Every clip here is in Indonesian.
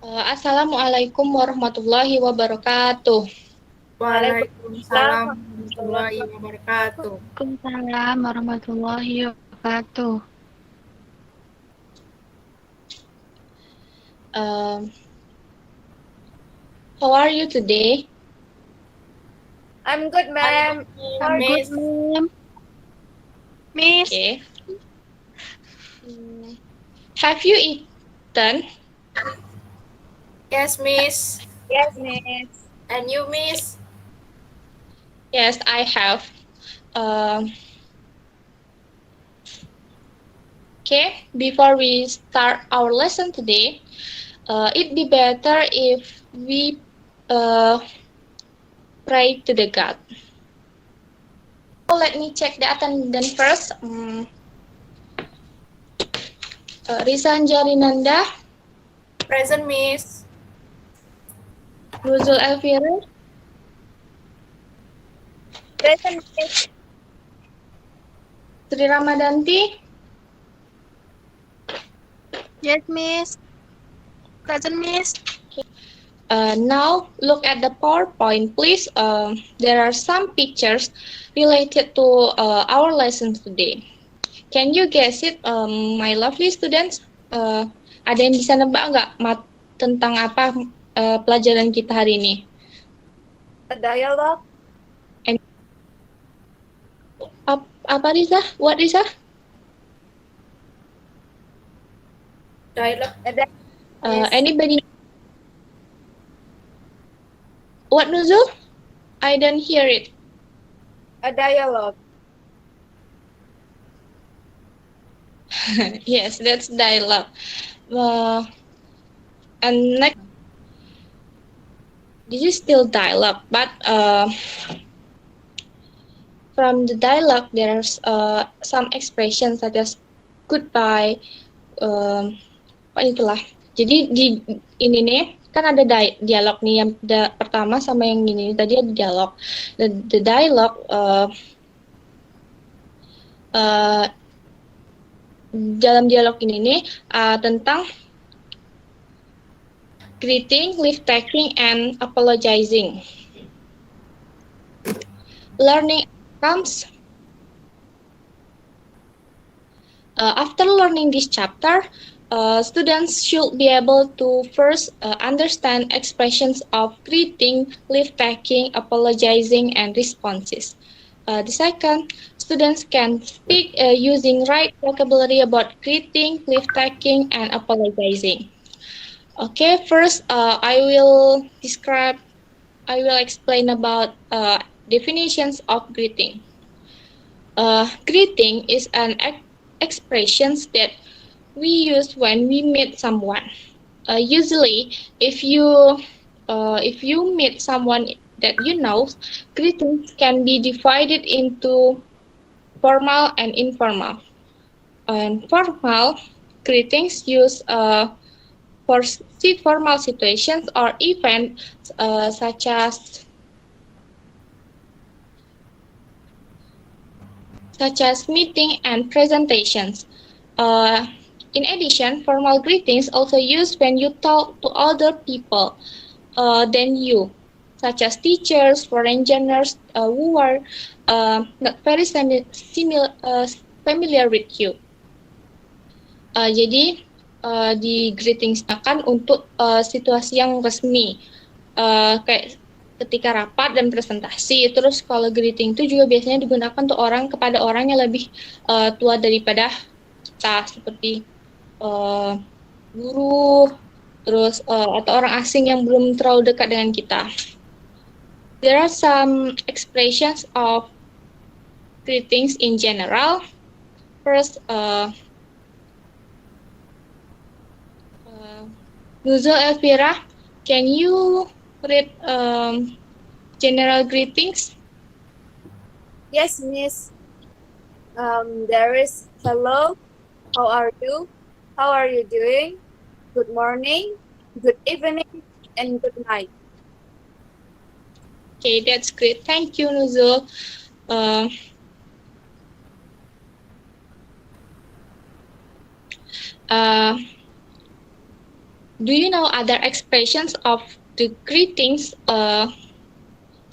Assalamualaikum warahmatullahi wabarakatuh. Waalaikumsalam Waalaikumsalam warahmatullahi warahmatullahi wabarakatuh. Waalaikumsalam warahmatullahi wabarakatuh. Um, how are you today? I'm good, ma'am. How are you? Miss, Ma'am. Miss, Okay. Have you eaten? yes, Miss. Yes, miss. And you, Miss? Yes, I have. Um, okay, before we start our lesson today, it'd be better if we uh, pray to the God. So let me check the attendance first. Risa Anjarinanda, Present, Miss. Nuzul Elvira, Present, miss. Sri Ramadanti, yes, Miss. Present, Miss. Now look at the PowerPoint, please. There are some pictures related to our lesson today. Can you guess it, my lovely students? Ada yang bisa nebak nggak tentang apa pelajaran kita hari ini? A dialogue. Apa Riza? What Riza? Dialogue. A di- Yes. Anybody? What Nuzul? I don't hear it. A dialogue. Yes, that's dialogue. And next, this is still dialogue, but from the dialogue there's some expressions such as goodbye, itulah. Jadi di ini nih kan ada dialog nih yang pertama sama yang ini tadi ada dialog. The dialogue dalam dialog ini nih tentang greeting, leave taking, and apologizing. Learning comes after learning this chapter. Students should be able to first understand expressions of greeting, leave taking, apologizing, and responses. The second, students can speak using right vocabulary about greeting, leave taking, and apologizing. Okay, first I will explain about definitions of greeting. Greeting is an expression that we use when we meet someone. Usually, if you meet someone that you know, greetings can be divided into formal and informal. And formal greetings use for formal situations or events such as meeting and presentations. In addition, formal greetings also used when you talk to other people than you, such as teachers, foreigners who are not very familiar with you. Jadi di greetings akan untuk situasi yang resmi, kayak ketika rapat dan presentasi. Terus kalau greeting itu juga biasanya digunakan untuk kepada orang yang lebih tua daripada kita, seperti guru, terus atau orang asing yang belum terlalu dekat dengan kita. There are some expressions of greetings in general. First, Nuzul Elvira, can you read general greetings? Yes, miss. There is hello. How are you? How are you doing? Good morning, good evening, and good night. Okay, that's great. Thank you, Nuzul. Do you know other expressions of the greetings?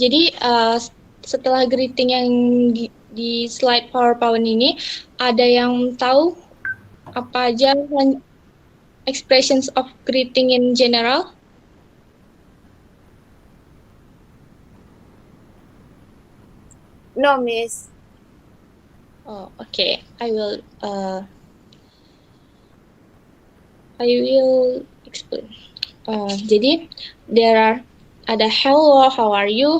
Jadi setelah greeting yang di slide PowerPoint ini, ada yang tahu apa aja expressions of greeting in general? No, Miss. Oh, okay. I will explain. Jadi ada hello, how are you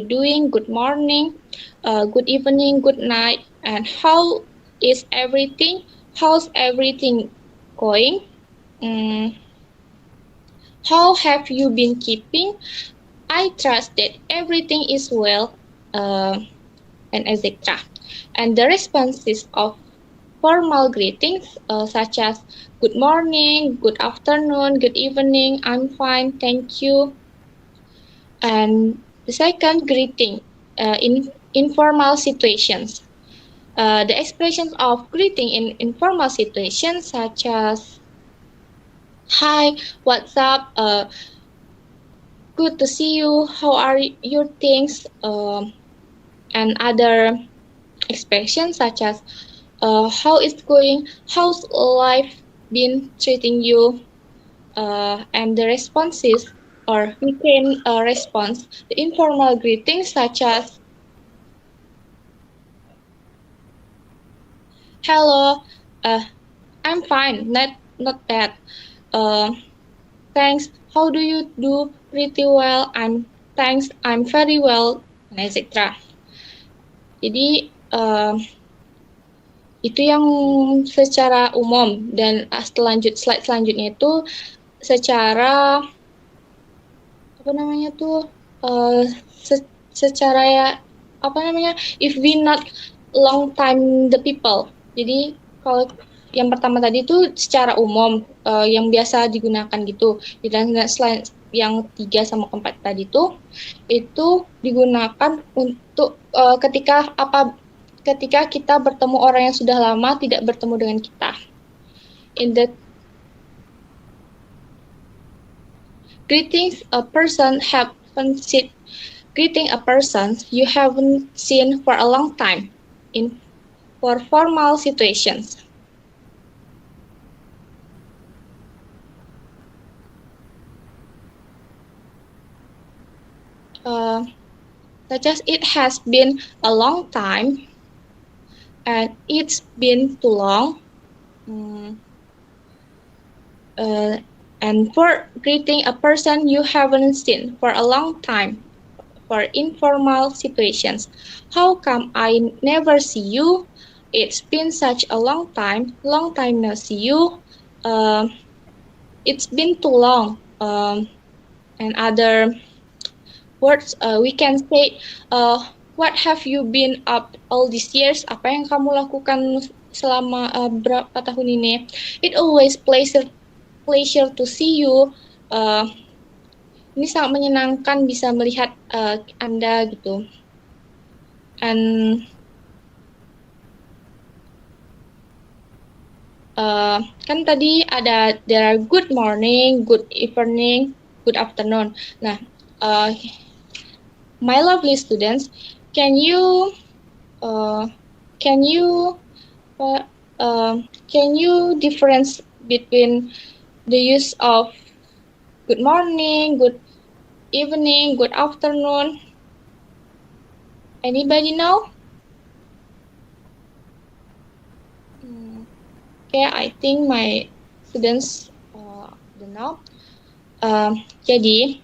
doing, good morning, good evening, good night, and how's everything going? How have you been keeping? I trust that everything is well, and etc. And the responses of formal greetings such as good morning, good afternoon, good evening, I'm fine, thank you. And the second greeting in informal situations. The expressions of greeting in informal situations such as hi, what's up, good to see you, how are your things, and other expressions such as how it's going, how's life been treating you, and the responses, or we can response the informal greetings such as hello, I'm fine, not bad, thanks, how do you do, pretty well, thanks, I'm very well, and etc. Jadi itu yang secara umum, dan slide selanjutnya itu secara secara ya if we not long time the people. Jadi kalau yang pertama tadi itu secara umum yang biasa digunakan gitu. Dan slide yang 3 sama 4 tadi itu digunakan untuk ketika kita bertemu orang yang sudah lama tidak bertemu dengan kita. In the greeting a person you haven't seen for a long time for formal situations. Such as it has been a long time, and it's been too long. And for greeting a person you haven't seen for a long time, for informal situations. How come I never see you? It's been such a long time no see you. It's been too long. And other words we can say, what have you been up all these years? Apa yang kamu lakukan selama berapa tahun ini? It always pleasure to see you. Ini sangat menyenangkan bisa melihat Anda gitu. And kan tadi there are good morning, good evening, good afternoon. Nah, my lovely students, can you difference between the use of good morning, good evening, good afternoon? Anybody know? Okay, I think my students don't know. Jadi,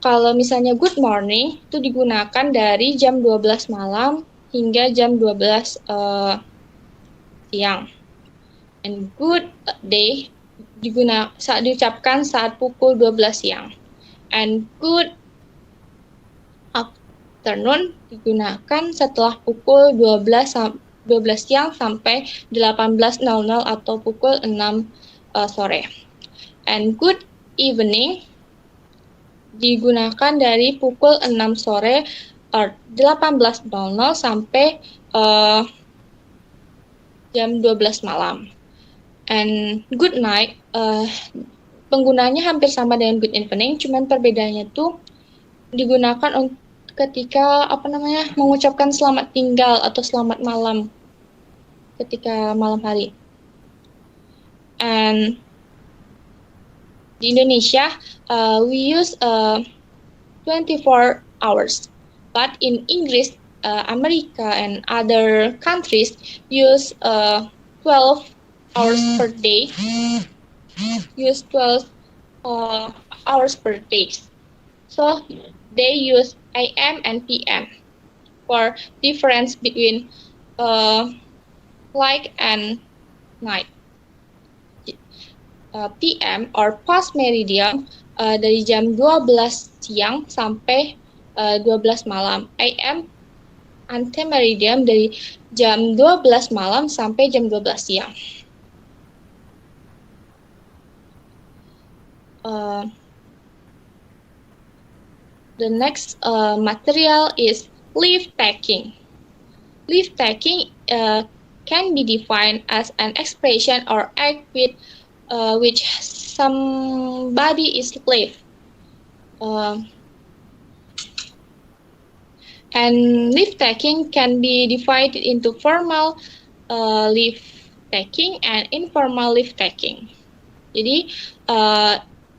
kalau misalnya good morning itu digunakan dari jam 12 malam hingga jam 12 siang. And good day diucapkan saat pukul 12 siang. And good afternoon digunakan setelah pukul 12 siang sampai 18.00 atau pukul 6 sore. And good evening digunakan dari pukul 6 sore 18.00 sampai jam 12 malam. And good night penggunaannya hampir sama dengan good evening, cuman perbedaannya tuh digunakan ketika mengucapkan selamat tinggal atau selamat malam ketika malam hari. And di Indonesia, we use 24 hours, but in English, America and other countries use 12 hours per day. Use 12 hours per day. So they use AM and PM for difference between light and night. PM or post meridian dari jam 12 siang sampai 12 malam. AM ante meridian dari jam 12 malam sampai jam 12 siang. The next material is leave taking. Leave taking can be defined as an expression or act with which somebody is leave. And leave taking can be divided into formal leave taking and informal leave taking. Jadi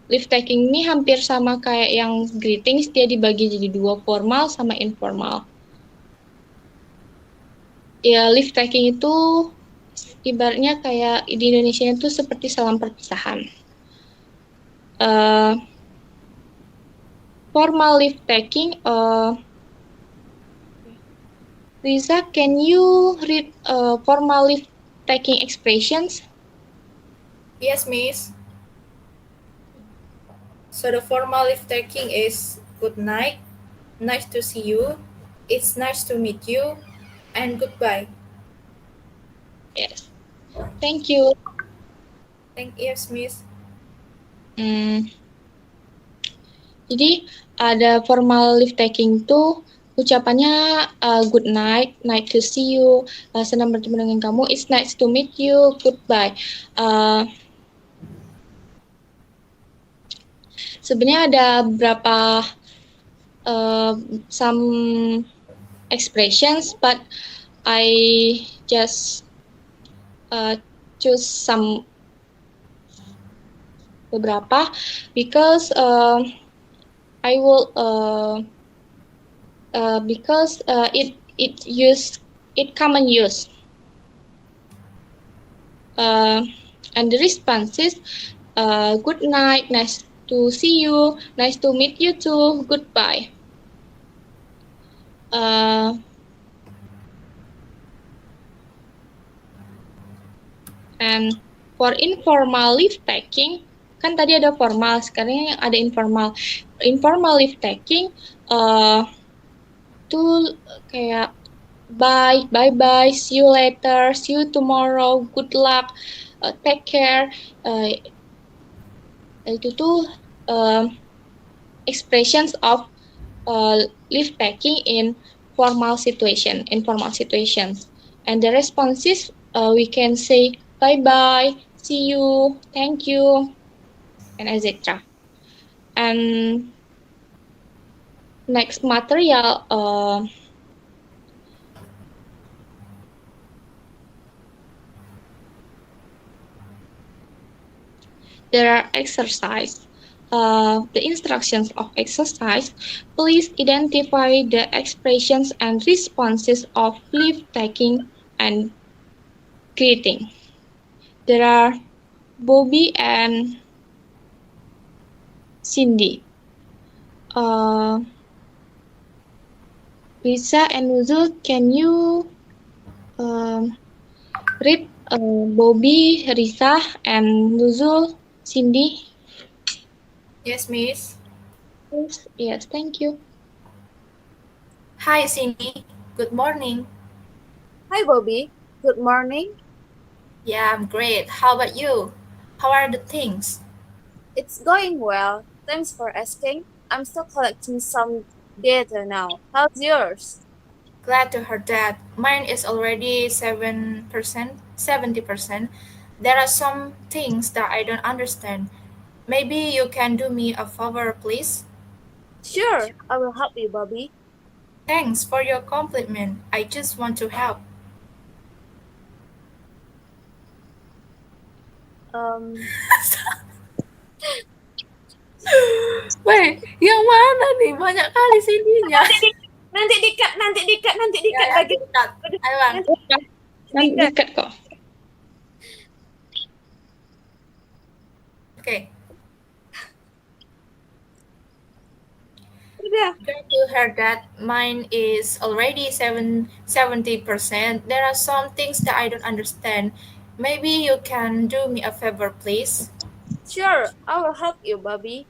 leave taking ini hampir sama kayak yang greetings, dia dibagi jadi dua, formal sama informal. Ya, leave taking itu ibaratnya kayak di Indonesia itu seperti salam perpisahan. Formal leave taking, Lisa, can you read formal leave taking expressions? Yes, Miss. So the formal leave taking is good night, nice to see you, it's nice to meet you, and goodbye. Yes. Thank you. Yes, Miss. Jadi ada formal leave taking tuh ucapannya good night, nice to see you, senang bertemu dengan kamu, it's nice to meet you, goodbye. Sebenarnya ada beberapa some expressions, but I just choose some beberapa because I will because it common use. And the responses good night, nice to see you, nice to meet you too, goodbye. And for informal leave taking, kan tadi ada formal, sekarang yang ada informal. Informal leave taking tuh kayak bye, bye, see you later, see you tomorrow, good luck, take care. Itu tuh expressions of leave taking in formal situation, informal situations. And the responses we can say bye, see you, thank you, and etc. And next material, there are exercise. The instructions of exercise. Please identify the expressions and responses of leave taking and greeting. There are Bobby and Cindy. Lisa and Nuzul, can you read Bobby, Risa, and Nuzul, Cindy? Yes, Miss. Yes, thank you. Hi, Cindy. Good morning. Hi, Bobby. Good morning. Yeah, I'm great. How about you? How are the things? It's going well. Thanks for asking. I'm still collecting some data now. How's yours? Glad to hear that. Mine is already 7%, 70%. There are some things that I don't understand. Maybe you can do me a favor, please? Sure, I will help you, Bobby. Thanks for your compliment. I just want to help. Um, Wait, yang mana nih? Banyak kali CD-nya. nanti dikat Ya, bagi. dikat. Ayo, Bang. Nanti dekat kok. Okay. Udah. Glad to hear that mine is already 70%. There are some things that I don't understand. Maybe you can do me a favor, please? Sure, I will help you, Bobby.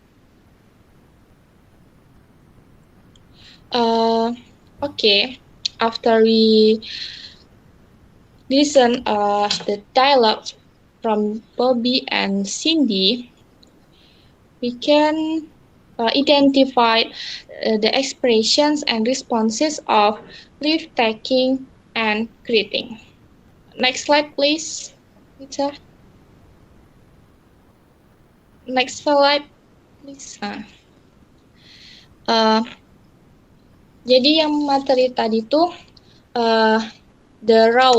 Okay. After we listen the dialogue from Bobby and Cindy, we can identify the expressions and responses of leave taking and greeting. Next slide, please. Lisa. Next slide, please. Jadi yang materi tadi tuh the raw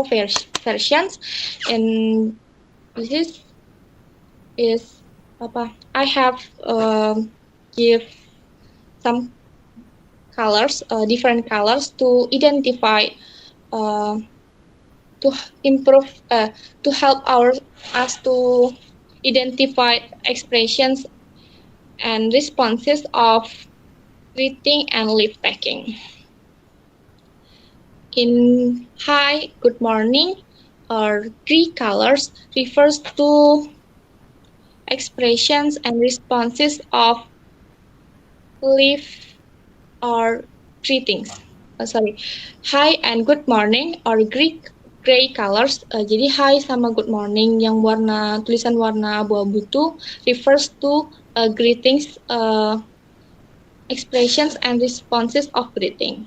versions, and this is apa? I have give some colors, different colors to identify, to improve, to help us to identify expressions and responses of greeting and leave taking. In hi, good morning, or three colors refers to expressions and responses of leave or greetings. Sorry, hi and good morning or gray colors. Jadi hi sama good morning yang tulisan warna abu-abu itu refers to greetings, expressions and responses of greeting.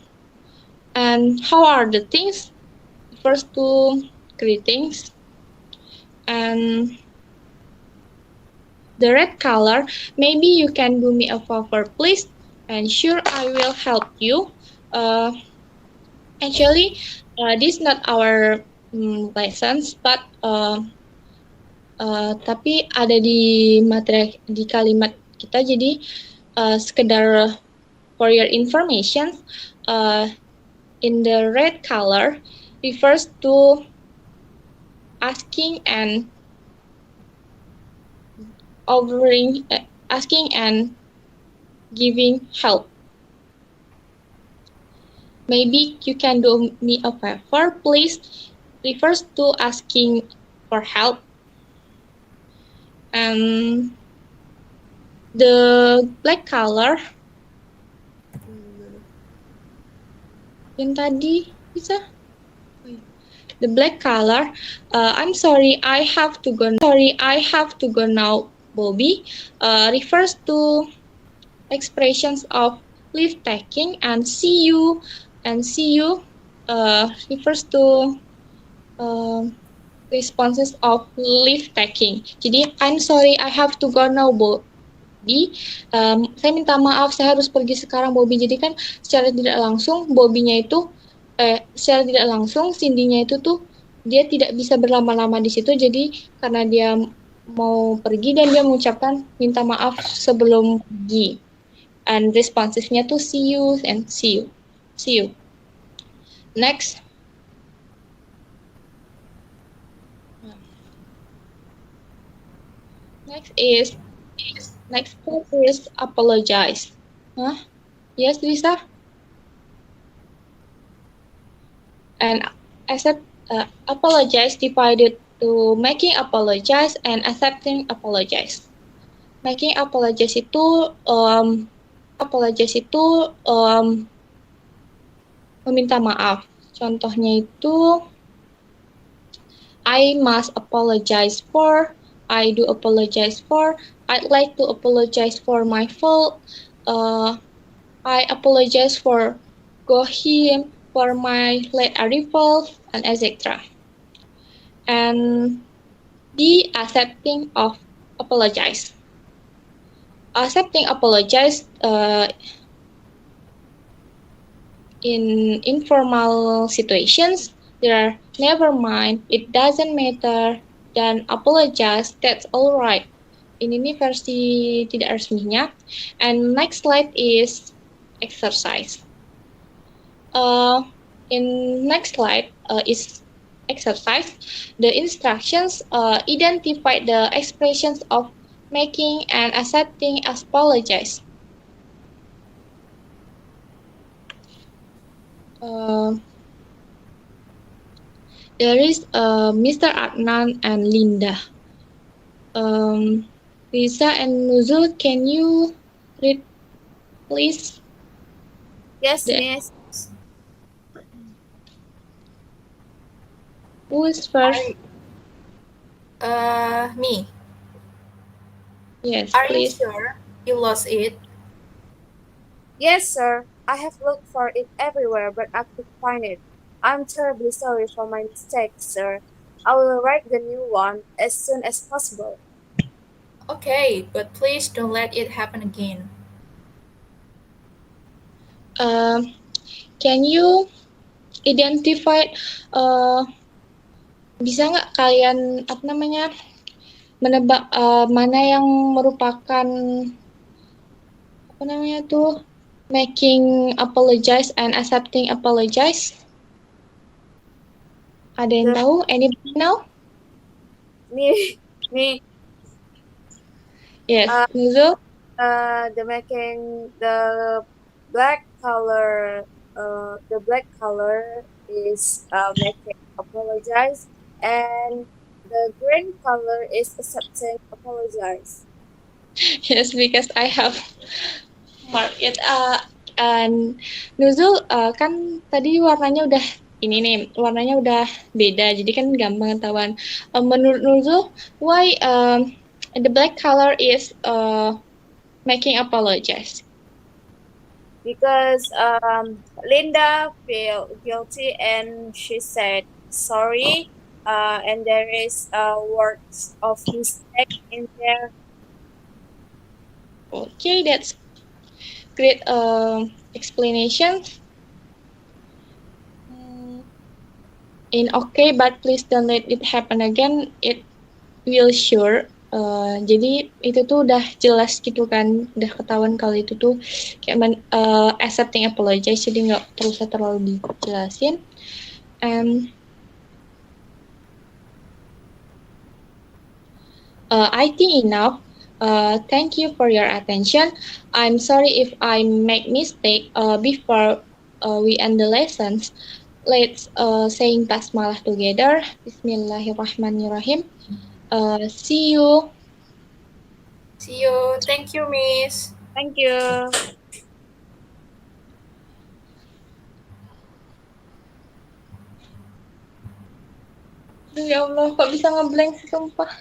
And how are the things? First to greetings. And the red color, maybe you can do me a favor, please. And sure, I will help you. Actually, this is not our lessons, but tapi ada di materi di kalimat kita. Jadi sekedar for your information, in the red color refers to asking and giving help. Maybe you can do me a favor, please, refers to asking for help. And the black color yang tadi bisa. The black color, I'm sorry, I have to go now, Bobby, refers to expressions of leave taking, and see you refers to responses of leave taking. Jadi I'm sorry, I have to go now, Bobby. Saya minta maaf, saya harus pergi sekarang, Bobby. Jadi kan secara tidak langsung Bobby-nya itu secara tidak langsung Cindy-nya itu tuh dia tidak bisa berlama-lama di situ. Jadi karena dia mau pergi dan dia mengucapkan minta maaf sebelum pergi. And responsesnya tuh see you and see you. Next. Next is apologize. Huh? Yes, Lisa? And apologize divided to making apologize and accepting apologize. Making apologize itu meminta maaf. Contohnya itu I must apologize for, I do apologize for, I'd like to apologize for my fault, I apologize for him, for my late arrival, and etc. And be accepting of apologize. Accepting apologize in informal situations, there are never mind, it doesn't matter, dan apologize, that's alright. Ini versi tidak resminya. And next slide is exercise. In next slide is exercise. The instructions identify the expressions of making and accepting apologies. There is Mr. Adnan and Linda. Lisa and Nuzul, can you read, please? Yes, The- Miss. Who is first? Me. Yes, Are you please. sure you lost it? Yes, sir. I have looked for it everywhere, but I couldn't find it. I'm terribly sorry for my mistake, sir. I will write the new one as soon as possible. Okay, but please don't let it happen again. Can you identify? Bisa nggak kalian apa namanya menebak mana yang merupakan apa namanya tuh making apologize and accepting apologize? Ada yang The- tahu? Anybody know? Me, Yes, Uh, Nuzul. the making the black color, the black color is making apologize, and the green color is accepting apologize. Yes, because I have marked it. And Nuzul kan tadi warnanya udah ini nih, warnanya udah beda, jadi kan gampang ketahuan. Menurut Nuzul, why the black color is making apologize? Because Linda feel guilty and she said sorry, and there is words of mistake in there. Okay, that's great explanation. In okay, but please don't let it happen again. It will sure. Jadi itu tuh udah jelas gitu kan, udah ketahuan kalau itu tuh kayak accepting apologize, jadi nggak perlu terlalu dijelasin. And I think enough. Thank you for your attention. I'm sorry if I make mistake before we end the lessons. Let's saying basmalah together. Bismillahirrahmanirrahim. See you. See you. Thank you, Miss. Thank you. Aduh, ya Allah, kok bisa ngeblank sih sumpah.